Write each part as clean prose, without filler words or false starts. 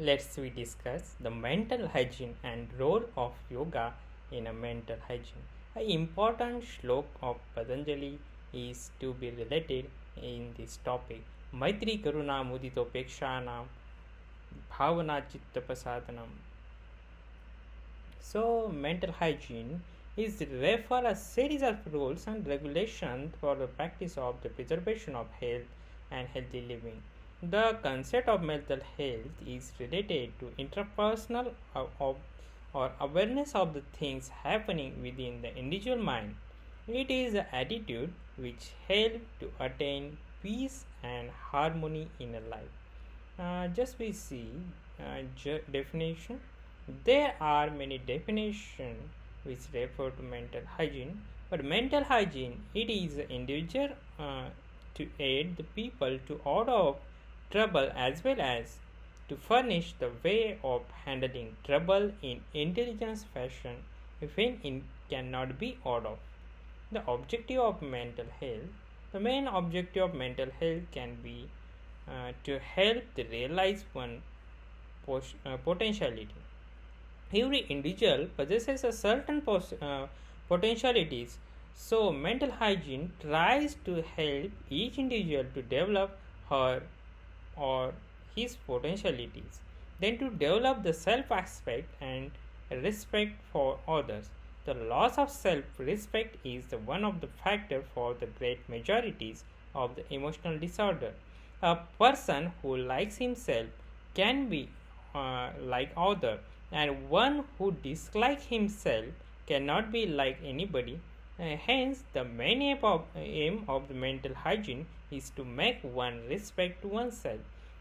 Let's we discuss the mental hygiene and role of yoga in a mental hygiene. An important shlok of Patanjali is to be related in this topic. Maitri Karuna Muditopekshanam Bhavana Chitta Prasadanam. So, mental hygiene is refer a series of rules and regulations for the practice of the preservation of health and healthy living. The concept of mental health is related to interpersonal or awareness of the things happening within the individual mind. It is the attitude which helps to attain peace and harmony in a life. Just we see definition. There are many definitions which refer to mental hygiene, but mental hygiene it is individual to aid the people to out of trouble as well as to furnish the way of handling trouble in intelligence fashion when it cannot be out of. The objective of mental health. The main objective of mental health can be to help to realize one potentiality. Every individual possesses a certain potentialities, so mental hygiene tries to help each individual to develop her or his potentialities, then to develop the self aspect and respect for others. The loss of self respect is the one of the factor for the great majorities of the emotional disorder. A person who likes himself can be like other, and one who dislikes himself cannot be like anybody. Hence, the main aim of the mental hygiene is to make one respect oneself,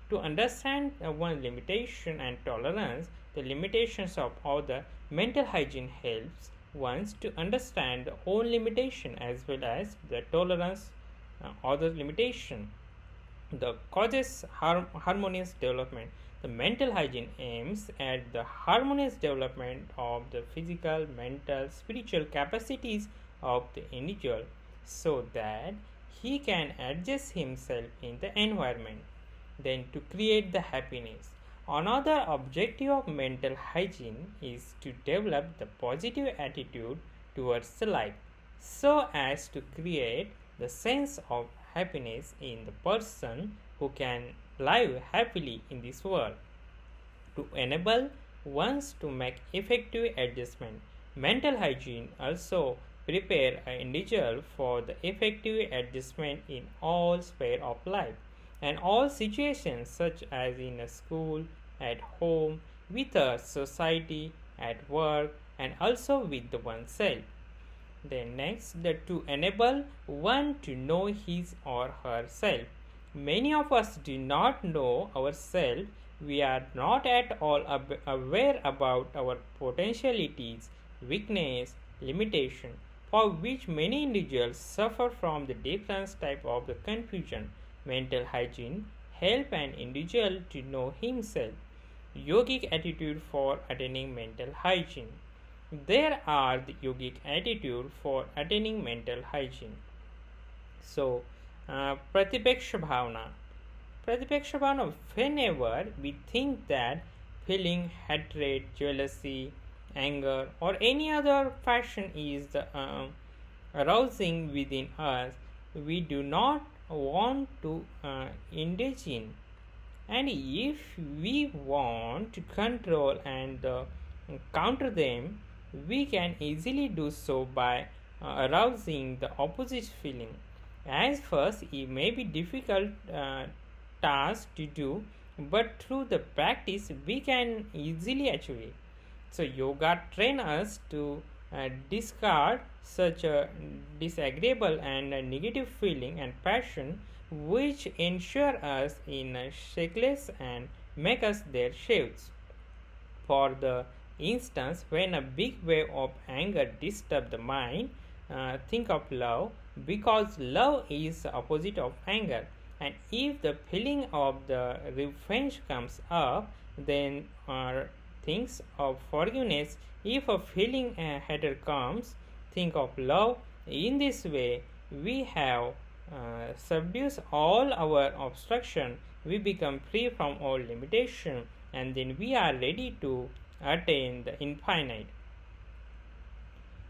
to understand one's limitation and tolerance the limitations of other. Mental hygiene helps ones to understand their own limitation as well as the tolerance other limitation. The causes harmonious development. The mental hygiene aims at the harmonious development of the physical, mental, spiritual capacities of the individual so that he can adjust himself in the environment, then to create the happiness. Another objective of mental hygiene is to develop the positive attitude towards the life so as to create the sense of happiness in the person who can live happily in this world. To enable ones to make effective adjustment, mental hygiene also prepare an individual for the effective adjustment in all sphere of life and all situations such as in a school, at home, with a society, at work, and also with the oneself. Then next, to enable one to know his or herself. Many of us do not know ourselves. We are not at all aware about our potentialities, weakness, limitation, for which many individuals suffer from the different type of the confusion. Mental hygiene help an individual to know himself. Yogic attitude for attaining mental hygiene. There are the yogic attitude for attaining mental hygiene. So, Pratipeksha Bhavana. Pratipeksha Bhavana, whenever we think that feeling hatred, jealousy, anger, or any other passion is arousing within us, we do not want to indulge in. And if we want to control and counter them, we can easily do so by arousing the opposite feeling. As first, it may be difficult task to do, but through the practice, we can easily achieve it. So, yoga trains us to discard such a disagreeable and a negative feeling and passion which ensure us in shakeless and make us their shapes. For the instance, when a big wave of anger disturbs the mind, think of love because love is the opposite of anger. And if the feeling of the revenge comes up, then thinks of forgiveness. If a feeling hatred comes, think of love. In this way, we have subdues all our obstruction. We become free from all limitation. and then we are ready to attain the infinite.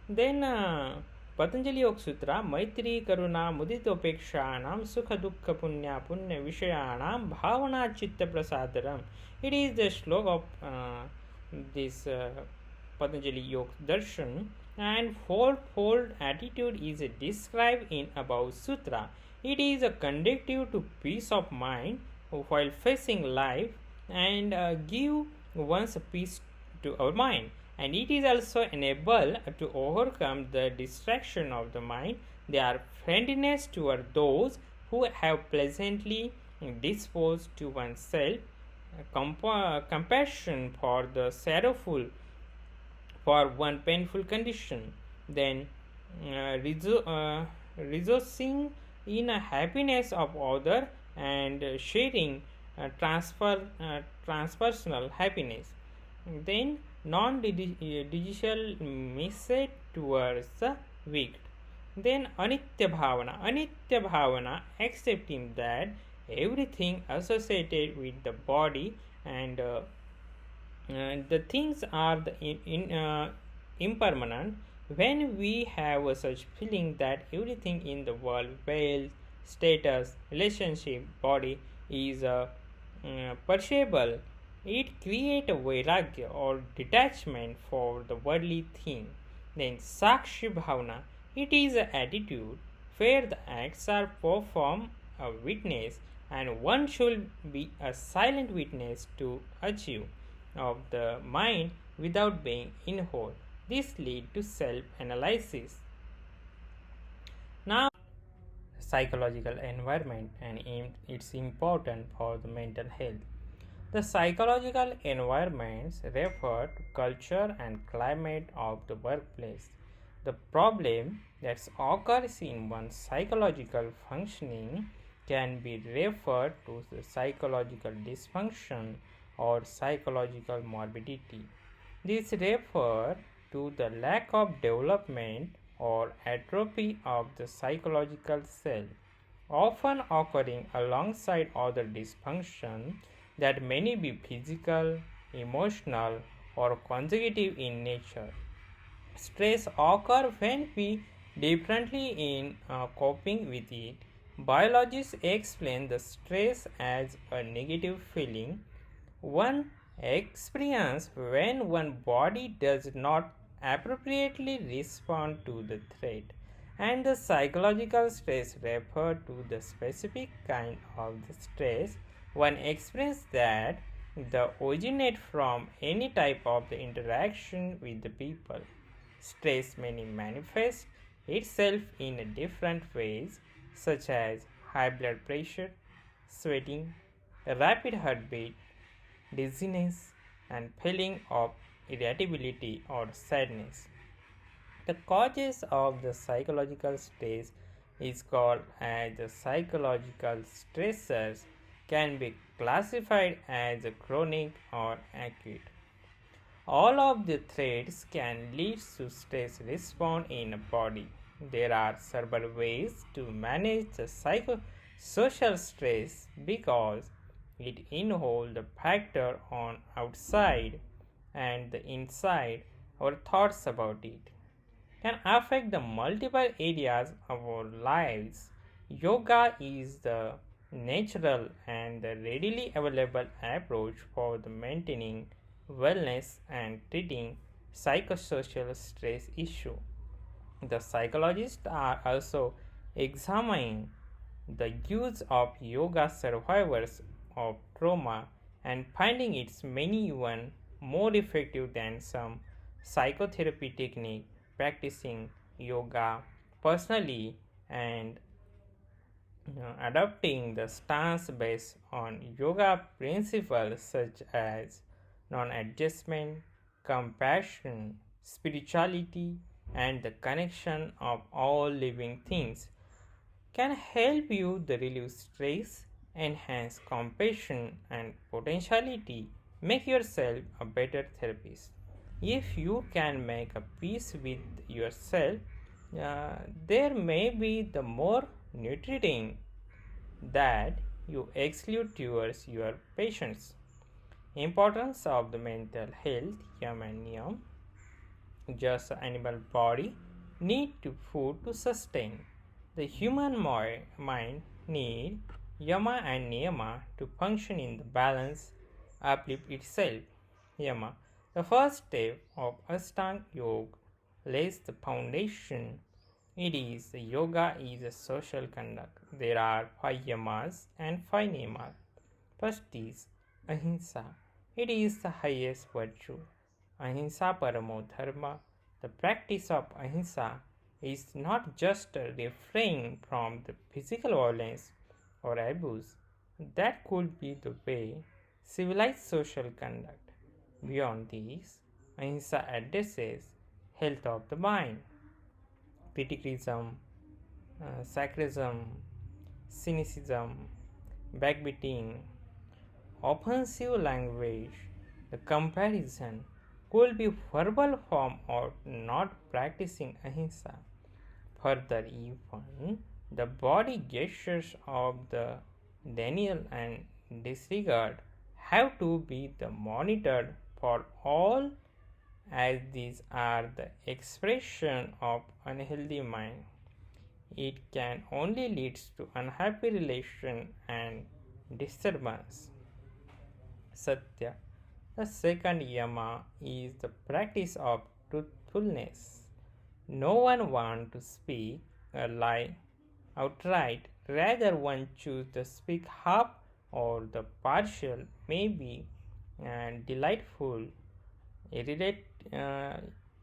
Then Patanjali Yoga Sutra Maitri Karuna Muditopekshanam Sukha Dukkha Punya Punya Vishayanam Bhavana Chitta Prasadaram. It is the slok of this Patanjali Yoga Darshan, and fourfold attitude is described in above sutra. It is a conducive to peace of mind while facing life, and give one's peace to our mind, and it is also enable to overcome the distraction of the mind. They are friendliness toward those who have pleasantly disposed to oneself, compassion for the sorrowful, for one painful condition, then rejoicing in a happiness of other, and sharing transpersonal happiness, then non-digital message towards the weak. Then Anitya Bhavana, accepting that everything associated with the body and the things are impermanent. When we have a such feeling that everything in the world, wealth, status, relationship, body, is perishable, it creates a vairagya or detachment for the worldly thing. Then Sakshi Bhavana, it is an attitude where the acts are performed a witness, and one should be a silent witness to achieve of the mind without being in whole. This leads to self-analysis. Now, psychological environment, and it's important for the mental health. The psychological environments refer to culture and climate of the workplace. The problem that occurs in one's psychological functioning can be referred to the psychological dysfunction or psychological morbidity. This refers to the lack of development or atrophy of the psychological cell, often occurring alongside other dysfunctions that may be physical, emotional, or consecutive in nature. Stress occurs when we differently in coping with it. Biologists explain the stress as a negative feeling one experience when one body does not appropriately respond to the threat, and the psychological stress refer to the specific kind of the stress one experience that the originate from any type of the interaction with the people. Stress may manifest itself in different ways, such as high blood pressure, sweating, rapid heartbeat, dizziness, and feeling of irritability or sadness. The causes of the psychological stress is called as the psychological stressors, can be classified as chronic or acute. All of the threats can lead to stress response in a body. There are several ways to manage the psychosocial stress because it involves the factor on outside and the inside. Our thoughts about it can affect the multiple areas of our lives. Yoga is the natural and the readily available approach for the maintaining wellness and treating psychosocial stress issue. The psychologists are also examining the use of yoga survivors of trauma and finding its many even more effective than some psychotherapy technique. Practicing yoga personally and adopting the stance based on yoga principles such as non-adjustment, compassion, spirituality, and the connection of all living things can help you to relieve stress, enhance compassion and potentiality, make yourself a better therapist. If you can make a peace with yourself, there may be the more nurturing that you exclude towards your patients. Importance of the mental health, yam and niyam. Just animal body need to food to sustain. The human mind need yama and niyama to function in the balance, uplift itself. Yama, the first step of Ashtanga Yoga, lays the foundation. It is yoga is a social conduct. There are five yamas and five niyamas. First is ahimsa. It is the highest virtue. Ahimsa paramo dharma. The practice of ahimsa is not just a refrain from the physical violence or abuse. That could be the way civilized social conduct. Beyond this, ahimsa addresses health of the mind, criticism, sarcasm, cynicism, backbiting, offensive language. The comparison could be verbal form or not practicing ahimsa. Further, even the body gestures of the denial and disregard have to be the monitored for all, as these are the expression of unhealthy mind. It can only lead to unhappy relation and disturbance. Satya. The second yama is the practice of truthfulness. No one wants to speak a lie outright, rather one chooses to speak half or the partial, maybe and delightful, irritated,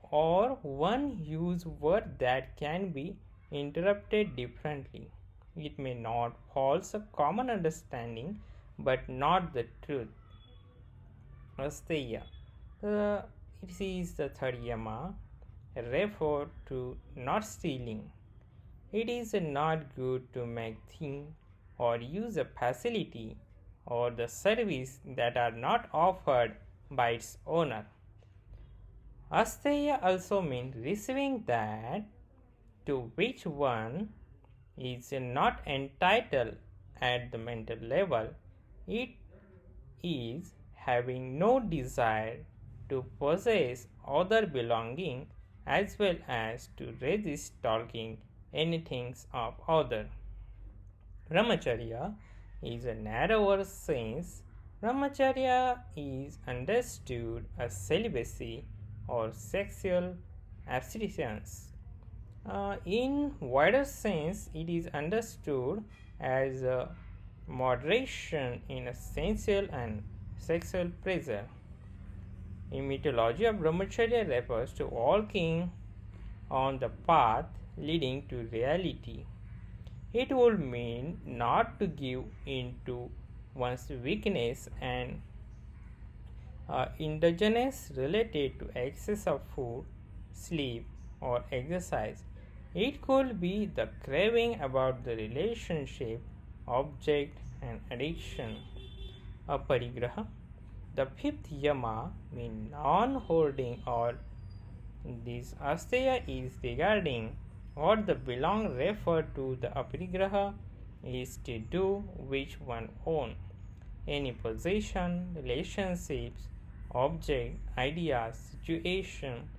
or one use word that can be interpreted differently. It may not false a common understanding, but not the truth. Asteya. It is the third yama, refer to not stealing. It is not good to make things or use a facility or the service that are not offered by its owner. Asteya also means receiving that to which one is not entitled at the mental level. It is having no desire to possess other belonging as well as to resist talking anything of other. Brahmacharya is a narrower sense. Brahmacharya is understood as celibacy or sexual abstinence. In wider sense, it is understood as moderation in sensual and sexual pleasure. In mythology of Brahmacharya refers to walking on the path leading to reality. It would mean not to give in to one's weakness and indulgence related to excess of food, sleep, or exercise. It could be the craving about the relationship, object, and addiction. Aparigraha. The fifth yama means non-hoarding, or this asteya is regarding what the belong referred to the aparigraha is to do which one own. Any possession, relationships, object, ideas, situation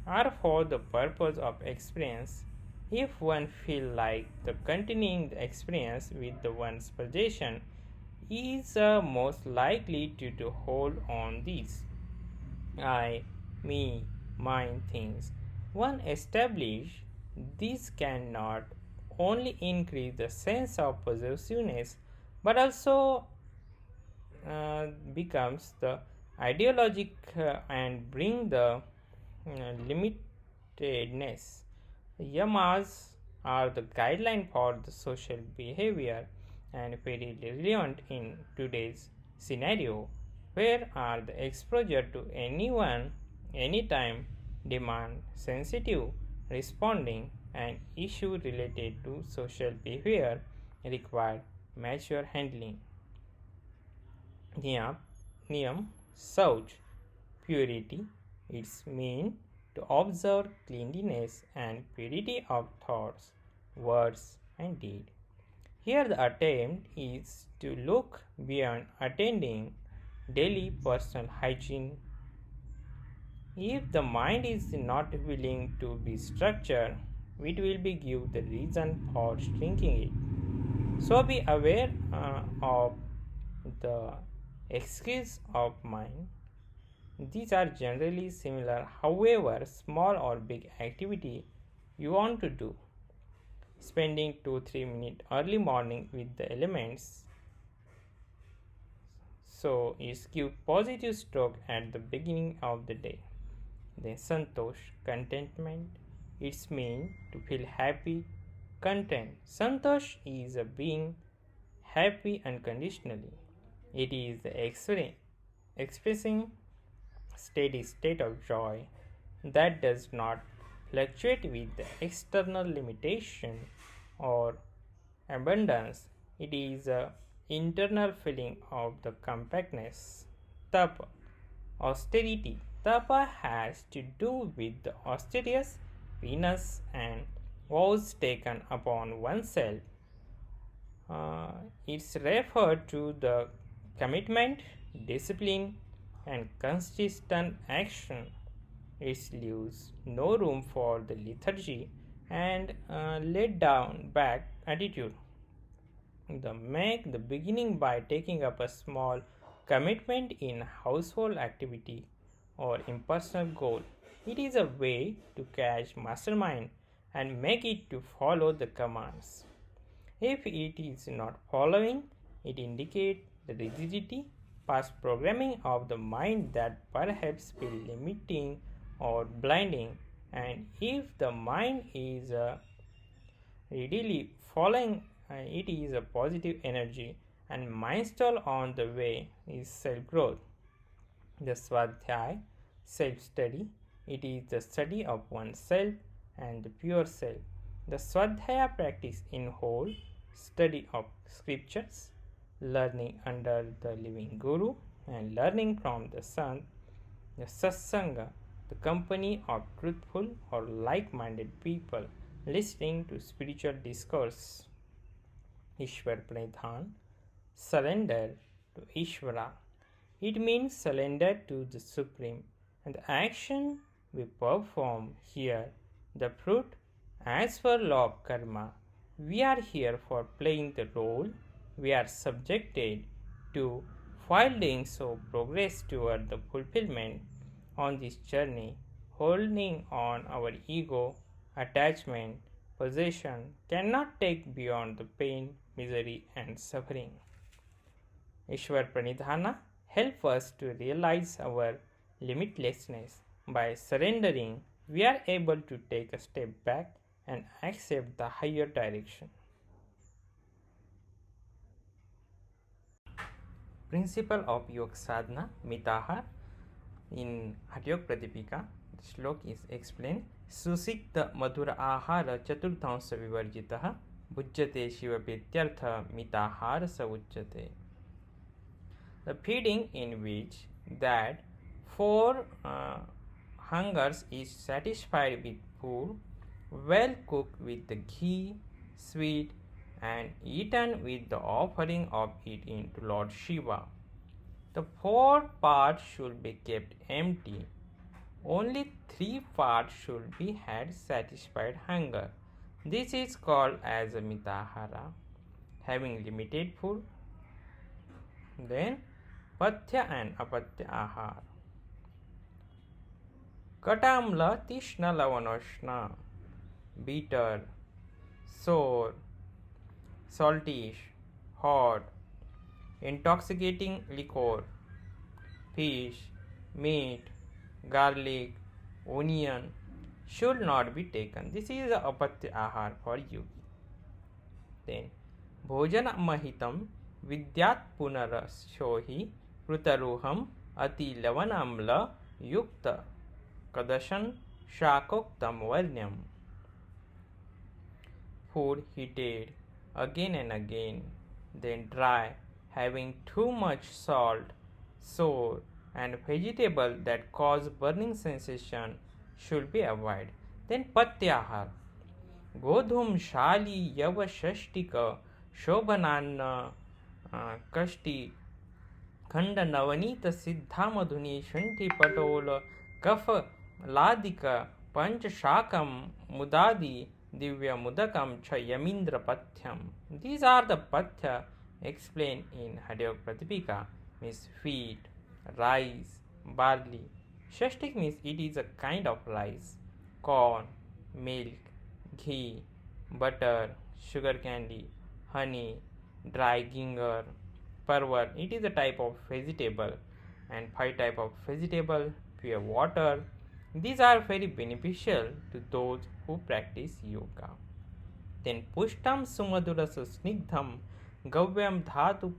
are for the purpose of experience. If one feel like the continuing the experience with the one's possession is most likely to hold on these I, me, mine things. One establish this can not only increase the sense of possessiveness but also becomes the ideologic and bring the limitedness. Yamas are the guideline for the social behavior and very relevant in today's scenario, where are the exposure to anyone, anytime, demand, sensitive, responding, and issue related to social behavior require mature handling. Niyam, Niyam, Sauch, purity. It's mean to observe cleanliness and purity of thoughts, words, and deed. Here the attempt is to look beyond attending daily personal hygiene. If the mind is not willing to be structured, it will be give the reason for shrinking it. So be aware of the excuse of mind. These are generally similar, however, small or big activity you want to do. Spending 2-3 minutes early morning with the elements, so it's give positive stroke at the beginning of the day. Then santosh, contentment. It's mean to feel happy, content. Santosh is a being happy unconditionally. It is the expressing steady state of joy that does not fluctuate with the external limitation or abundance. It is a internal feeling of the compactness. Tapa, austerity. Tapa has to do with the austerious Venus and vows taken upon oneself. It's referred to the commitment, discipline, and consistent action. It leaves no room for the lethargy and laid down back attitude. Make the beginning by taking up a small commitment in household activity or impersonal goal. It is a way to catch mastermind and make it to follow the commands. If it is not following, it indicates the rigidity, past programming of the mind that perhaps feel limiting or blinding. And if the mind is readily following, it is a positive energy and mindful on the way is self growth. The Swadhyay, self study, it is the study of oneself and the pure self. The Swadhyaya practice in whole study of scriptures, learning under the living Guru, and learning from the Sant, the Satsanga, the company of truthful or like minded people, listening to spiritual discourse. Ishwar Pranidhan, surrender to Ishvara. It means surrender to the Supreme, and the action we perform here, the fruit as per law of karma. We are here for playing the role we are subjected to. While doing so, progress toward the fulfillment on this journey, holding on our ego, attachment, possession cannot take beyond the pain, misery, and suffering. Ishwar Pranidhana help us to realize our limitlessness. By surrendering, we are able to take a step back and accept the higher direction. Principle of Yoga Sadhana, Mitahar. In Hatyog Pratipika, the slok is explained. Susikta madhura ahara chaturthansa vivarjitah bhujyate shivapetyartha mitahara savujyate. The feeding in which that four hungers is satisfied with food well cooked with the ghee, sweet, and eaten with the offering of it into Lord Shiva. The four parts should be kept empty. Only 3 parts should be had satisfied hunger. This is called as a mitahara. Having limited food, then patya and apatya ahar. Katamla tishna lavanoshna, bitter, sour, saltish, hot, intoxicating liquor, fish, meat, garlic, onion should not be taken. This is the apatya ahar for you. Then bhojana mahitam vidyat punarashohi prutaruham ati lavanamla yukta kadashan shakoktam varnyam. Food heated again and again, then dry, having too much salt, sour, and vegetable that cause burning sensation should be avoided. Then patyahar. Godhum shali yava shashtika shobhananna kashti खंड नवनीत सिद्धा मधुनी शुंठी पटोल कफ लादिक पंचशाकम मुदादि Divya mudakam cha yamindra pathyam. These are the pathya explained in Hadyog Pratipika, means wheat, rice, barley. Shashtik means it is a kind of rice, corn, milk, ghee, butter, sugar candy, honey, dry ginger, parwar. It is a type of vegetable, and 5 type of vegetable, pure water. These are very beneficial to those who practice yoga. Then pushtam sumaduras snigdham gavyam dhatu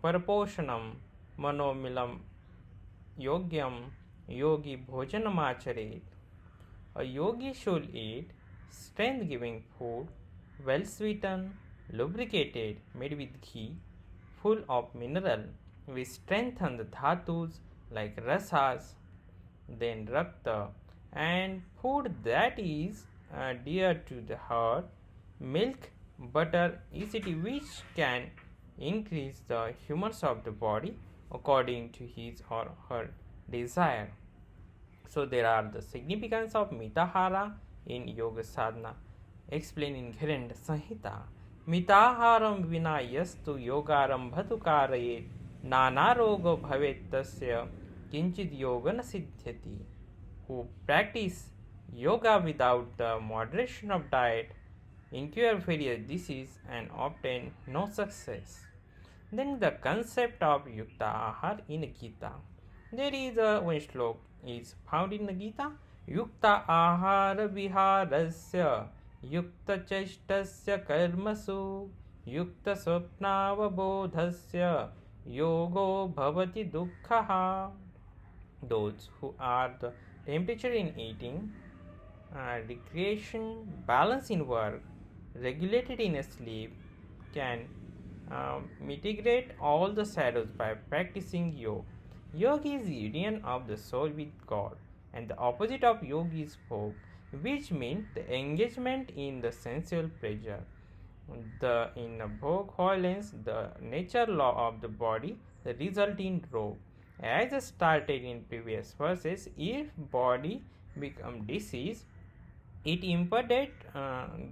paraposhanam manomilam yogyam yogi bhojanamacharet. A yogi should eat strength giving food, well sweetened, lubricated, made with ghee, full of mineral, which strengthen the dhatus like rasas, then rakta, and food that is dear to the heart, milk, butter, etc., which can increase the humors of the body according to his or her desire. So there are the significance of mitahara in yoga sadhana explained in Ghiranda Sanhita. Mitaharam vina yastu yogarambhatu karayet nana rogo bhavet tasya kinchid yoga na siddhyati. Who practice yoga without the moderation of diet incur various diseases and obtain no success. Then the concept of yukta ahar in Gita. There is one slok is found in the Gita. Yukta ahara viharasya yukta cheshtasya karmasu yukta swapnavabodhasya yogo bhavati dukkhaha. Those who are the temperature in eating, recreation, balance in work, regulated in sleep, can mitigate all the shadows by practicing yoga. Yoga is union of the soul with God, and the opposite of yoga is bhog, which means the engagement in the sensual pleasure. In bhog violence, the nature law of the body, the result in rogue. As started in previous verses, if body become disease, it impeded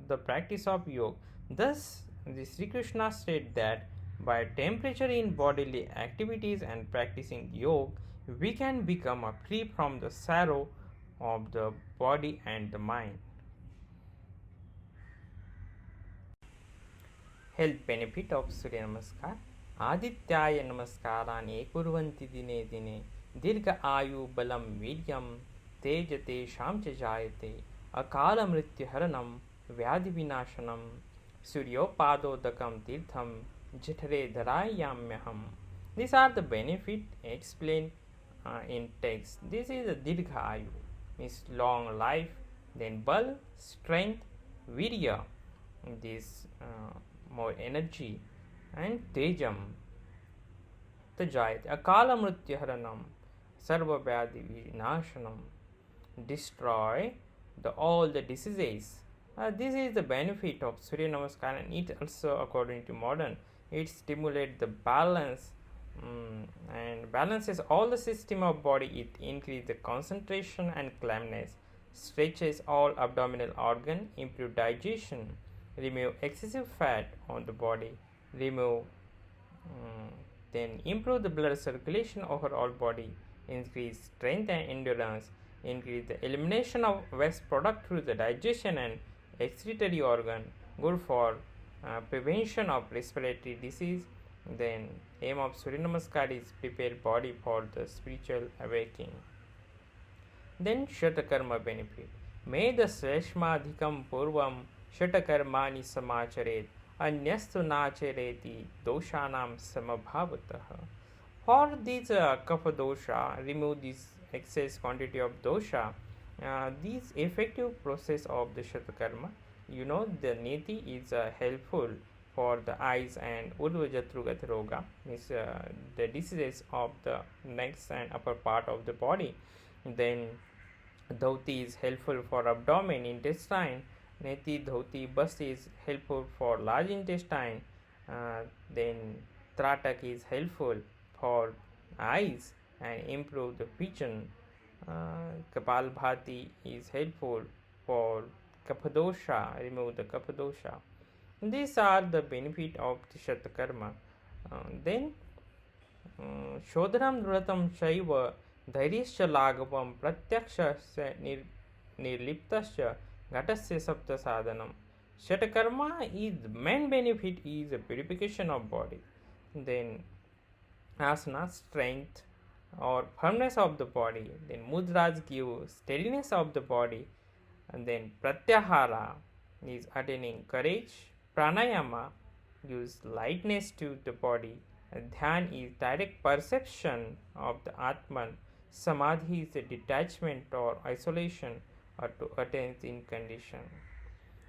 the practice of yoga. Thus, the Sri Krishna said that by temperature in bodily activities and practicing yoga, we can become free from the sorrow of the body and the mind. Health benefit of Surya Namaskar. आदित्याय नमस्कारानि कुर्वन्ति दिने दिने दीर्घ आयु बलं वीर्यं तेज तेषां च जायते अकाल मृत्युहरणं व्याधि विनाशनं सूर्योपादोदकं तीर्थं जठरे धरायाम्यहम्. These are the benefit explained in text. This is a dirgha ayu, means long life. Then bal, strength, virya, this more energy, and tejam, tajayat, akala mrityaharanam, sarva vyadhi vinashanam, destroy all the diseases. This is the benefit of Surya Namaskar, and it also, according to modern, it stimulates the balance and balances all the system of body. It increases the concentration and calmness, stretches all abdominal organ, improve digestion, remove excessive fat on the body, then improve the blood circulation over all body, increase strength and endurance, increase the elimination of waste product through the digestion and excretory organ, good for prevention of respiratory disease. Then aim of Surya Namaskar is prepare body for the spiritual awakening. Then Shatakarma benefit. Meda Sreshmadhikam Purvam Shatakarmani Samacharet Anyastu Nachareti Doshanam Samabhavatah. For this kapha dosha, remove this excess quantity of dosha. This effective process of the Shatakarma, the neti is helpful for the eyes and Urvajatrugat Roga, means the diseases of the neck and upper part of the body. Then Dhauti is helpful for abdomen, intestine. Neti, Dhauti, Basti is helpful for large intestine. Then Tratak is helpful for eyes and improve the vision. Kapalbhati is helpful for Kapadosha, remove the Kapadosha. These are the benefit of the Shatakarma. Then शोधनं व्रतं चैव धैर्यश्च लाघवं प्रत्यक्षस्य निर्लिप्तश्च घटस्य सप्तसाधनम्. Shatakarma is main benefit is the purification of body. Then asana strength or firmness of the body. Then mudras give steadiness of the body. And then pratyahara is attaining courage. Pranayama gives lightness to the body. Dhyan is direct perception of the Atman. Samadhi is a detachment or isolation or to attain in condition.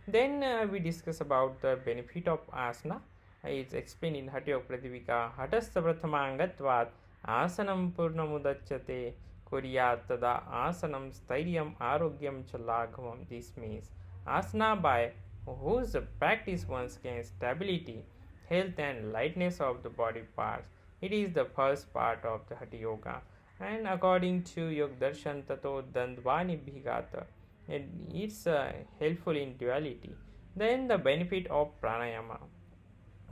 Then we discuss about the benefit of asana. It's explained in Hatyo Pradivika. Hatastha prathamangatvat asanam purnamudachyate kuryat tada asanam stairyam arogyam cha laghavam. This means asana by whose practice one gains stability, health and lightness of the body parts. It is the first part of the Hatha Yoga. And according to Yog Darshan Tato Dandvani Bhigata, it's helpful in duality. Then the benefit of pranayama.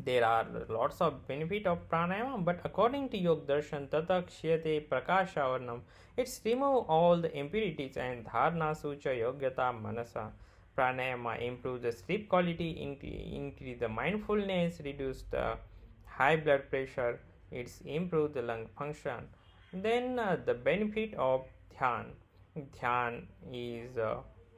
There are lots of benefit of pranayama, but according to Yog Darshan Tata Kshyate Prakashavarnam, it's remove all the impurities and dharna sucha yogyata manasa. Pranayama improves the sleep quality, increase the mindfulness, reduce the high blood pressure, it's improve the lung function. Then the benefit of dhyan. Dhyan is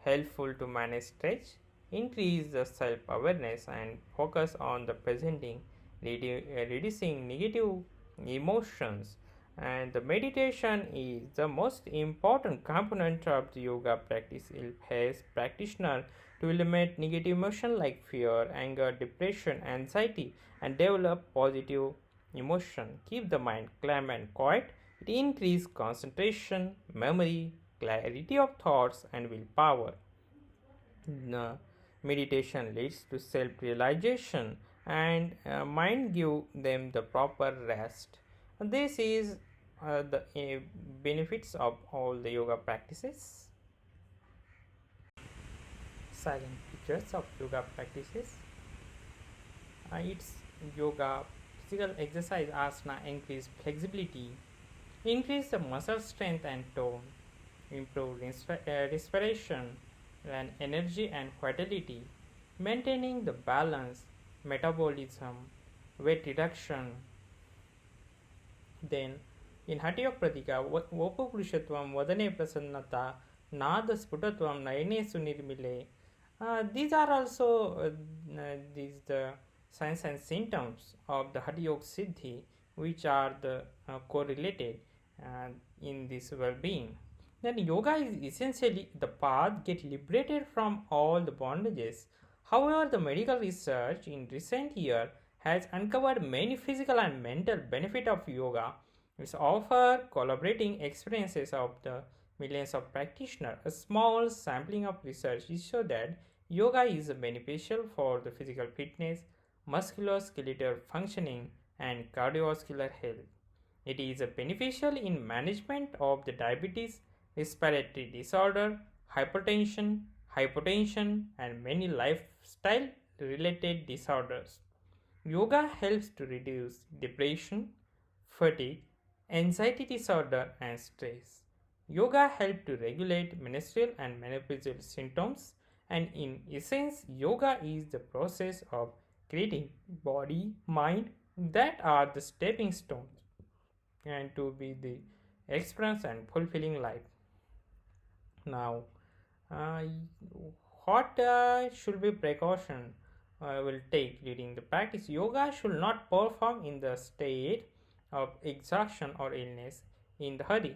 helpful to manage stress, increase the self-awareness and focus on the presenting, reducing negative emotions. And the meditation is the most important component of the yoga practice. It helps practitioner to eliminate negative emotion like fear, anger, depression, anxiety, and develop positive emotion. Keep the mind calm and quiet. It increase concentration, memory, clarity of thoughts, and willpower. Meditation leads to self-realization and mind give them the proper rest. This is the benefits of all the yoga practices. Silent features of yoga practices. It's yoga physical exercise asana increase flexibility, increase the muscle strength and tone, improve respiration and energy and vitality, maintaining the balance, metabolism, weight reduction. Then in Hatya Pratika, Vopupurushatvam, Vadane Prasannata, Nada Sputatvam, Nayane Sunirmile. These are also these the signs and symptoms of the Hatha Yoga Siddhi, which are the correlated in this well-being. Then yoga is essentially the path get liberated from all the bondages. However, the medical research in recent years has uncovered many physical and mental benefit of yoga. It's offer collaborating experiences of the millions of practitioners. A small sampling of research is show that yoga is beneficial for the physical fitness, musculoskeletal functioning, and cardiovascular health. It is beneficial in management of the diabetes, respiratory disorder, hypertension, and many lifestyle related disorders. Yoga helps to reduce depression, fatigue, anxiety disorder, and stress. Yoga helps to regulate menstrual and menopausal symptoms, and in essence, yoga is the process of creating body, mind that are the stepping stones and to be the experience and fulfilling life. Now, uh, what should be precaution will take during the practice? Yoga should not perform in the state of exhaustion or illness in the hurry.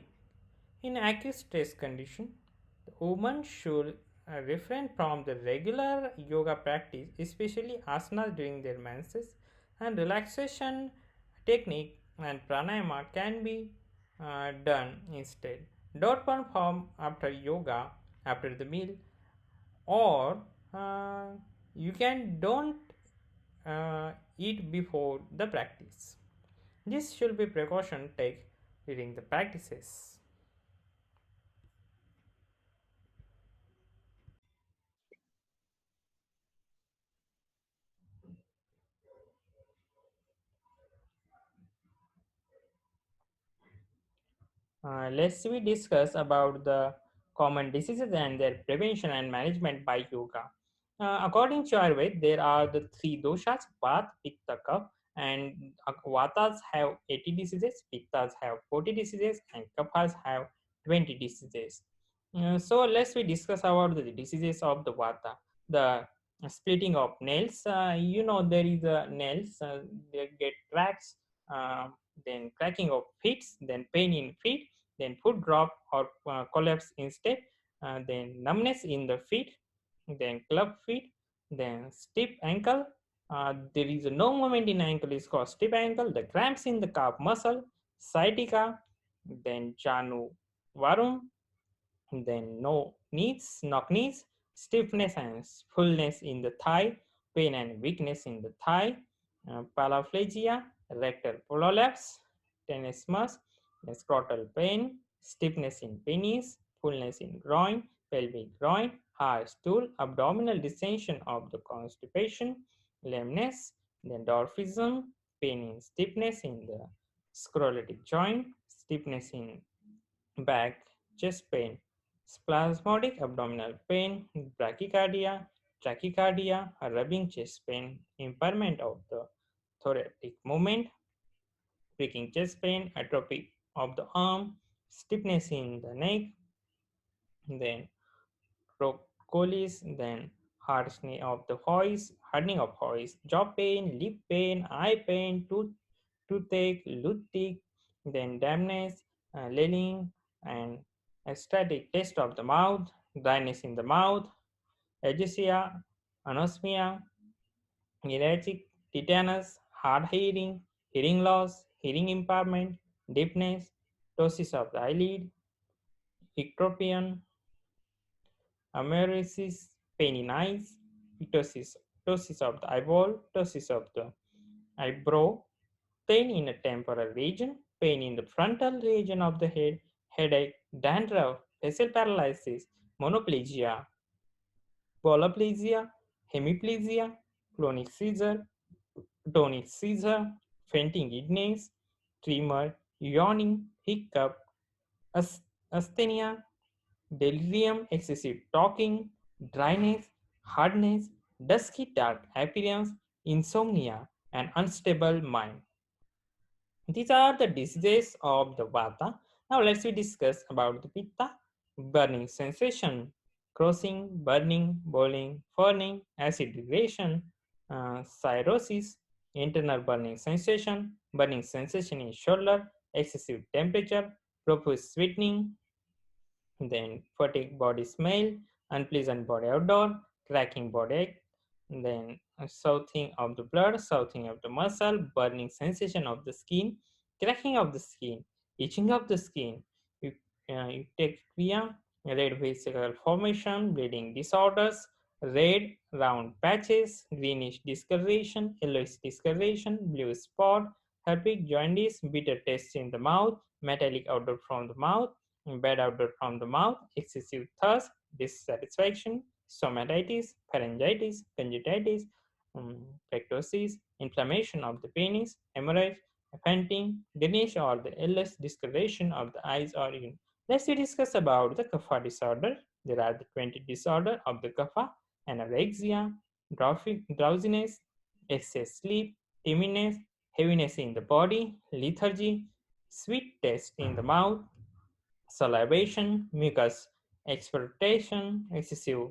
In acute stress condition, the woman should refrain from the regular yoga practice, especially asanas during their menses, and relaxation technique and pranayama can be done instead. Don't perform after yoga, after the meal, or uh, you can don't eat before the practice. This should be precaution take during the practices. Let's we discuss about the common diseases and their prevention and management by yoga. According to Ayurveda, there are the three doshas: Vata, Pitta, Kapha, and Vatas have 80 diseases, Pittas have 40 diseases, and Kaphas have 20 diseases. So let's we discuss about the diseases of the Vata. The splitting of nails. There is nails. They get cracks. Uh, then cracking of feet. Then pain in feet, then foot drop or collapse instead, then numbness in the feet, then club feet, then stiff ankle. There is no movement in ankle is called stiff ankle. The cramps in the calf muscle, sciatica, then Janu Varum, then no knees, knock knees, stiffness and fullness in the thigh, pain and weakness in the thigh, paraplegia, rectal prolapse, tenesmus, scrotal pain, stiffness in penis, fullness in groin, pelvic groin, hard stool, abdominal distension of the constipation, lameness, then dwarfism, pain in stiffness in the scrollatic joint, stiffness in back, chest pain, spasmodic abdominal pain, brachycardia, tachycardia, rubbing chest pain, impairment of the thoracic movement, pricking chest pain, atrophy of the arm, stiffness in the neck, then Procallis, then hardening of the voice, jaw pain, lip pain, eye pain, toothache, then dampness, lilling, and a static taste of the mouth, dryness in the mouth, ageusia, anosmia, neuralgic, tetanus, hard hearing, hearing loss, hearing impairment, deafness, ptosis of the eyelid, ectropion, Ameresis peninitis, ptosis of the eyeball, ptosis of the eyebrow, pain in a temporal region, pain in the frontal region of the head, headache, dandruff, facial paralysis, monoplegia, poliplegia, hemiplegia, clonic seizure, tonic seizure, fainting illness, tremor, yawning, hiccup, asthenia, delirium, excessive talking, dryness, hardness, dusky dark appearance, insomnia, and unstable mind. These are the diseases of the Vata. Now let's we discuss about the Pitta, burning sensation, crossing, burning, boiling, burning, acid regression, cirrhosis, internal burning sensation in shoulder, excessive temperature, profuse sweating, then fatigue body smell, unpleasant body odor, cracking body, then southing of the blood, southing of the muscle, burning sensation of the skin, cracking of the skin, itching of the skin. You take kriya, red vesicle formation, bleeding disorders, red round patches, greenish discoloration, yellowish discoloration, blue spot, herpes, jaundice, bitter taste in the mouth, metallic odor from the mouth, bad odor from the mouth, excessive thirst, dissatisfaction, stomatitis, pharyngitis, conjunctivitis, pectosis, inflammation of the penis, hemorrhage, fainting, greenish or the illness, discoloration of the eyes or urine. Let's discuss about the kapha disorder. There are the 20 disorder of the kapha: anorexia, drowsiness, excess sleep, timidness, heaviness in the body, lethargy, sweet taste in the mouth, salivation, mucus expectoration, excessive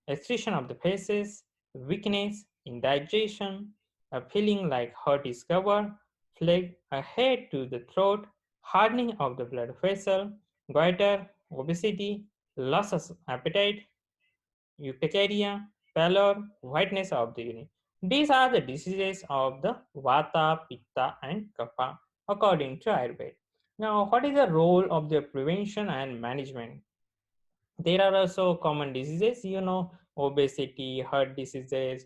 excretion of the faces, weakness, indigestion, a feeling like heart is covered, phlegm, a head to the throat, hardening of the blood vessel, goiter, obesity, loss of appetite, urticaria, pallor, whiteness of the urine. These are the diseases of the Vata, Pitta, and Kapha according to Ayurveda. Now, what is the role of the prevention and management? There are also common diseases, obesity, heart diseases,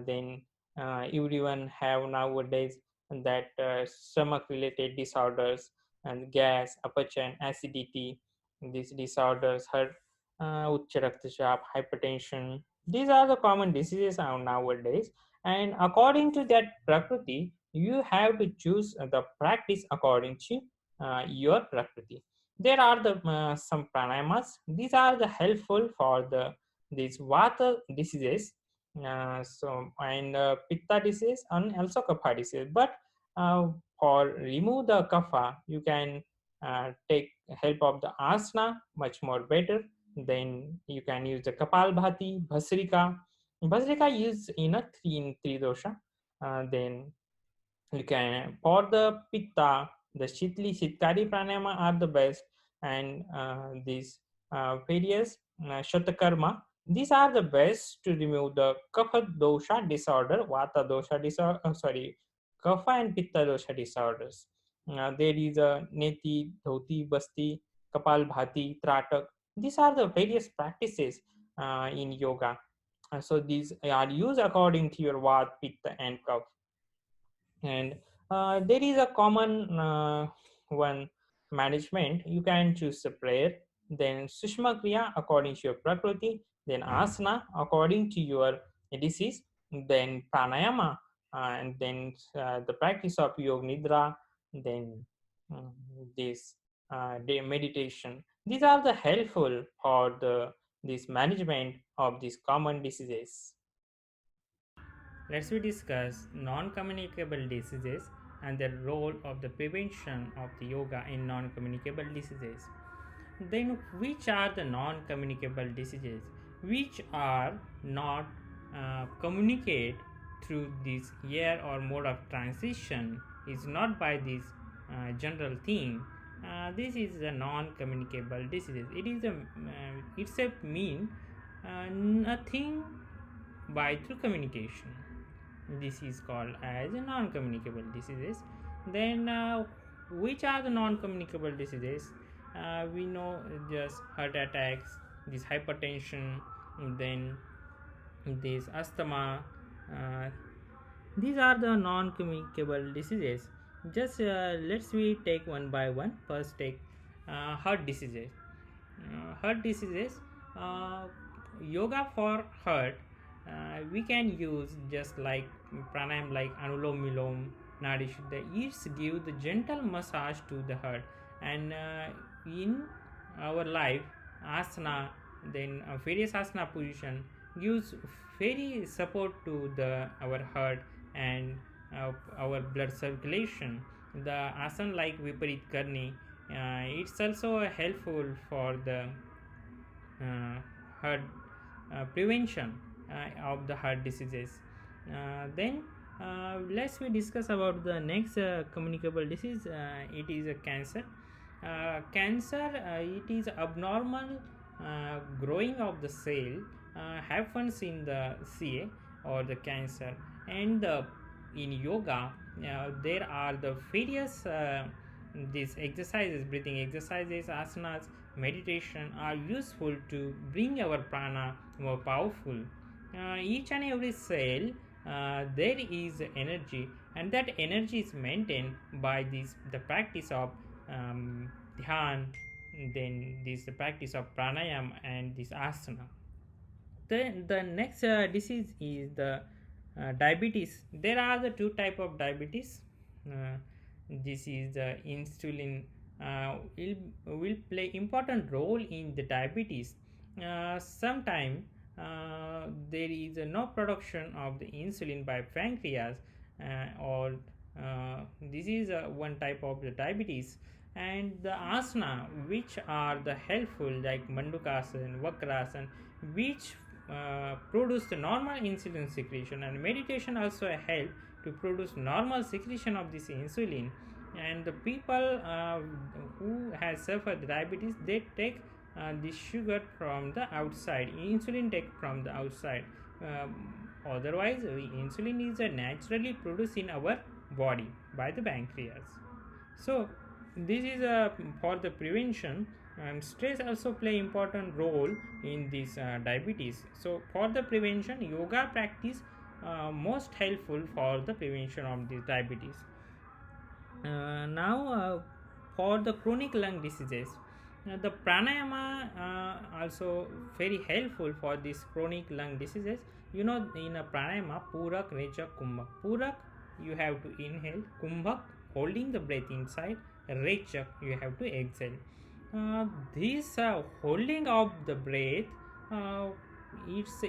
then everyone have nowadays that stomach related disorders and gas, upper acidity, these disorders, heart, uच्च रक्तचाप, hypertension. These are the common diseases nowadays. And according to that prakriti, you have to choose the practice according to your prakriti. There are the some pranayamas. These are the helpful for the these vata diseases. And pitta disease and also kapha disease. But for remove the kapha, you can take help of the asana much more better. Then you can use the kapal bhati, bhasrika. Bhasrika is in three dosha. Then you can for the pitta, the shitli shitkari pranayama are the best, and these various shatakarma, these are the best to remove the kapha dosha disorder, vata dosha disorder, sorry, kapha and pitta dosha disorders. There is a neti, dhoti, basti, kapal bhati, tratak. These are the various practices in yoga. So these are used according to your vat, pitta, and kapha. And there is a common one management. You can choose a prayer, then sushma kriya according to your prakriti, then asana according to your disease, then pranayama, and then the practice of yoga nidra, then um, this day meditation. These are the helpful for the this management of these common diseases. Let's we discuss non-communicable diseases and the role of the prevention of the yoga in non-communicable diseases. Then, which are the non-communicable diseases? Which are not communicate through this air or mode of transition is not by this general thing. This is a non-communicable diseases. It is a it's a mean nothing by through communication. This is called as a non-communicable diseases. Then which are the non-communicable diseases? We know just heart attacks, this hypertension, then this asthma. uh, these are the non-communicable diseases. Just let's we take one by one. First take heart diseases. Heart diseases, uh, yoga for heart, we can use just like pranayam like anulom vilom, nadi shuddha. It give the gentle massage to the heart. And in our life, asana, then various asana position gives very support to the our heart and our blood circulation. The asana like viparit karni, it's also helpful for the heart prevention of the heart diseases. Then let's we discuss about the next communicable disease. It is a cancer. Cancer, it is abnormal growing of the cell happens in the CA or the cancer. And in yoga, there are the various these exercises, breathing exercises, asanas, meditation are useful to bring our prana more powerful. Each and every cell, there is energy, and that energy is maintained by this the practice of dhyan, then this the practice of pranayam and this asana. The next disease is the diabetes. There are the two type of diabetes. uh, this is the insulin will play important role in the diabetes. Sometime there is no production of the insulin by pancreas, or this is one type of the diabetes. And the asana which are the helpful like mandukasana, vakrasana, which produce the normal insulin secretion, and meditation also help to produce normal secretion of this insulin. And the people who has suffered diabetes, they take the sugar from the outside, insulin take from the outside. Otherwise insulin is naturally produced in our body by the pancreas. So this is for the prevention. And stress also play important role in this diabetes. So for the prevention, yoga practice most helpful for the prevention of this diabetes. Now, for the chronic lung diseases, the pranayama also very helpful for these chronic lung diseases. You know, in a pranayama, purak, rechak, kumbhak. Purak, you have to inhale. Kumbhak, holding the breath inside. Rechak, you have to exhale. This holding of the breath, uh, it's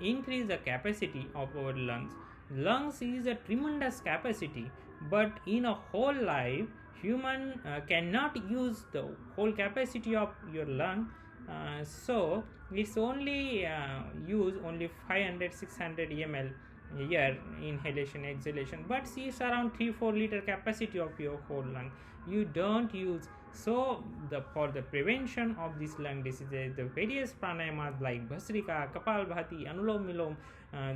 increase the capacity of our lungs. Lungs is a tremendous capacity, but in a whole life, human cannot use the whole capacity of your lung. So it's only use only 500 600 ml year inhalation exhalation, but see it's around 3 4 liter capacity of your whole lung you don't use. So the for the prevention of these lung diseases, the various pranayamas like bhasrika, kapalbhati, anulom milom,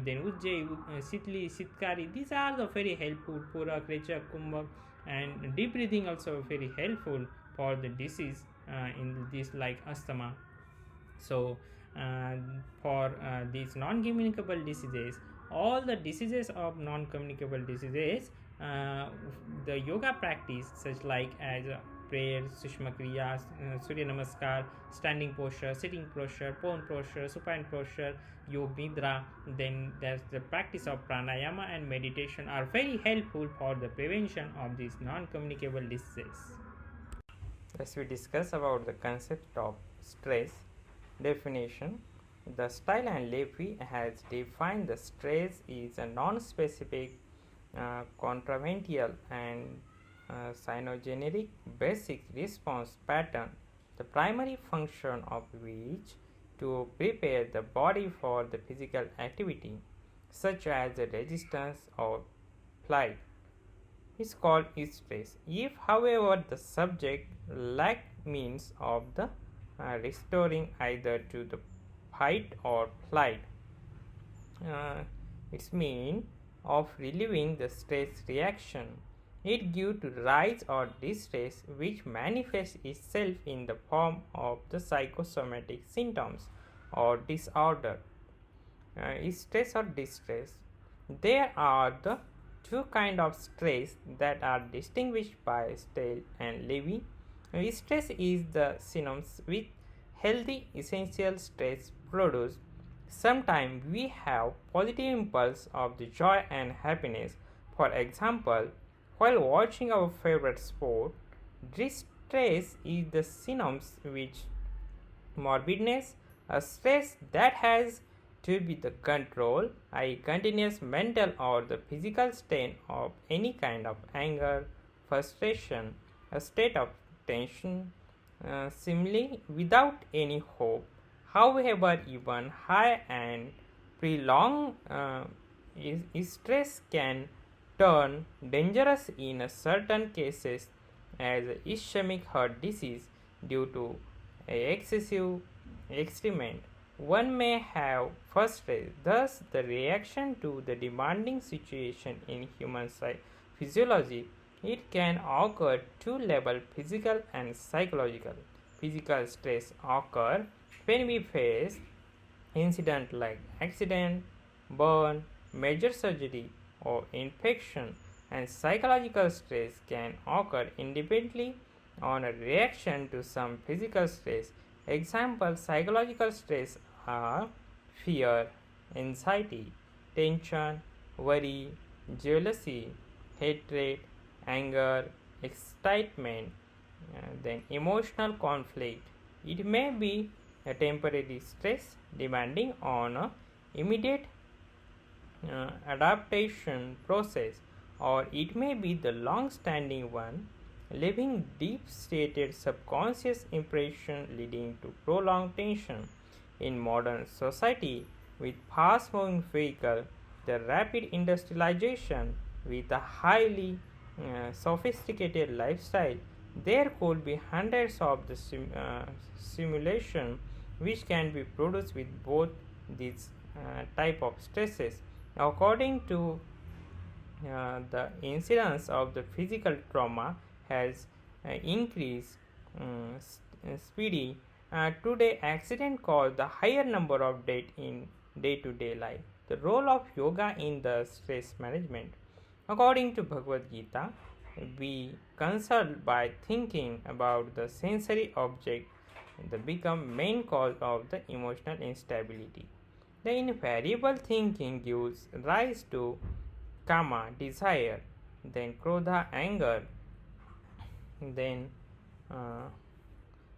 then ujjayi, sitli, sitkari, these are the very helpful. Purak, rechak, kumbhak, and deep breathing also very helpful for the disease in this like asthma. So uh, for these non-communicable diseases, all the diseases of non-communicable diseases, uh, the yoga practice such like as prayer, sushma kriyas, surya namaskar, standing posture, sitting posture, pone posture, supine posture, yoga nidra, then there's the practice of pranayama and meditation are very helpful for the prevention of these non-communicable diseases. As we discuss about the concept of stress definition, the Style and Levy has defined the stress is a non-specific, contraventional and cyanogeneric basic response pattern, the primary function of which to prepare the body for the physical activity such as the resistance or flight is called stress. If, however, the subject lack means of the restoring either to the fight or flight, uh, its mean of relieving the stress reaction, it gives to rise or distress which manifests itself in the form of the psychosomatic symptoms or disorder. Stress or distress, there are the two kinds of stress that are distinguished by Stale and Levy. Stress is the synonyms with healthy essential stress produced. Sometimes we have positive impulse of the joy and happiness. For example, while watching our favorite sport, distress is the synonyms with morbidness, a stress that has to be the control, i.e., continuous mental or the physical strain of any kind of anger, frustration, a state of tension, similarly without any hope. However, even high and prolonged stress can turn dangerous in certain cases as ischemic heart disease due to excessive excitement. One may have frustrated. Thus, the reaction to the demanding situation in human physiology, it can occur two level physical and psychological. Physical stress occur when we face incident like accident, burn, major surgery or infection, and psychological stress can occur independently on a reaction to some physical stress. Example psychological stress are fear, anxiety, tension, worry, jealousy, hatred, anger, excitement, then emotional conflict. It may be a temporary stress demanding on a immediate adaptation process, or it may be the long standing one leaving deep seated subconscious impression leading to prolonged tension. In modern society, with fast moving vehicle, the rapid industrialization, with a highly sophisticated lifestyle, there could be hundreds of the simulation which can be produced with both these type of stresses. According to the incidence of the physical trauma has increased speedy. Today, accident cause the higher number of deaths in day-to-day life. The role of yoga in the stress management. According to Bhagavad Gita, we consult by thinking about the sensory object that become main cause of the emotional instability. The invariable thinking gives rise to kama, desire, then krodha, anger, then uh,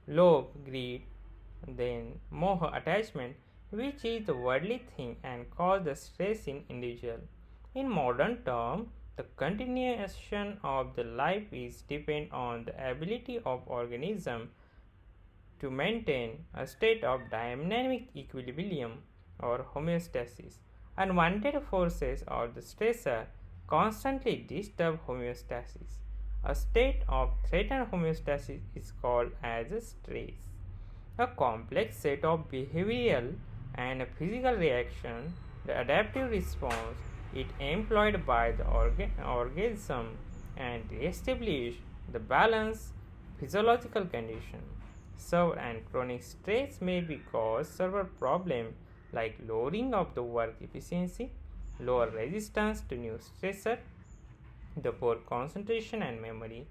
lobh, greed, then moha, attachment, which is the worldly thing and cause the stress in individual. In modern term, the continuation of the life is depend on the ability of organism to maintain a state of dynamic equilibrium or homeostasis. Unwanted forces or the stressor constantly disturb homeostasis. A state of threatened homeostasis is called as a stress. A complex set of behavioral and physical reactions, the adaptive response it employed by the organism and establish the balance physiological condition. Severe and chronic stress may be cause several problems like lowering of the work efficiency, lower resistance to new stressor, the poor concentration and memory.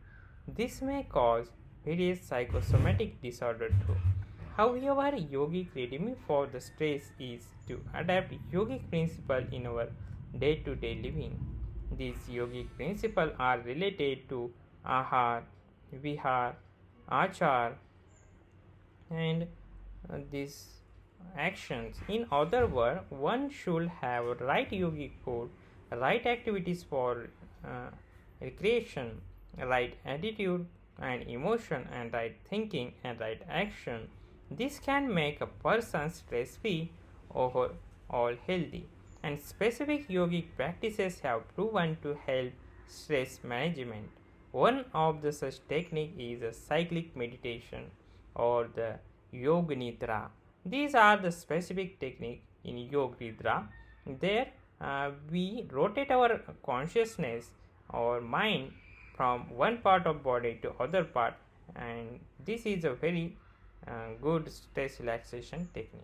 This may cause various psychosomatic disorders too. However, yogic remedy for the stress is to adapt yogic principles in our day-to-day living. These yogic principles are related to ahar, vihar, achar, and these actions. In other words, one should have right yogic food, right activities for uh, recreation, right attitude and emotion, and right thinking and right action. This can make a person stress free overall healthy. And specific yogic practices have proven to help stress management. One of the such technique is a cyclic meditation or the Yoga Nidra. These are the specific technique in Yoga Nidra. There we rotate our consciousness or mind from one part of body to other part, and this is a very good stress relaxation technique.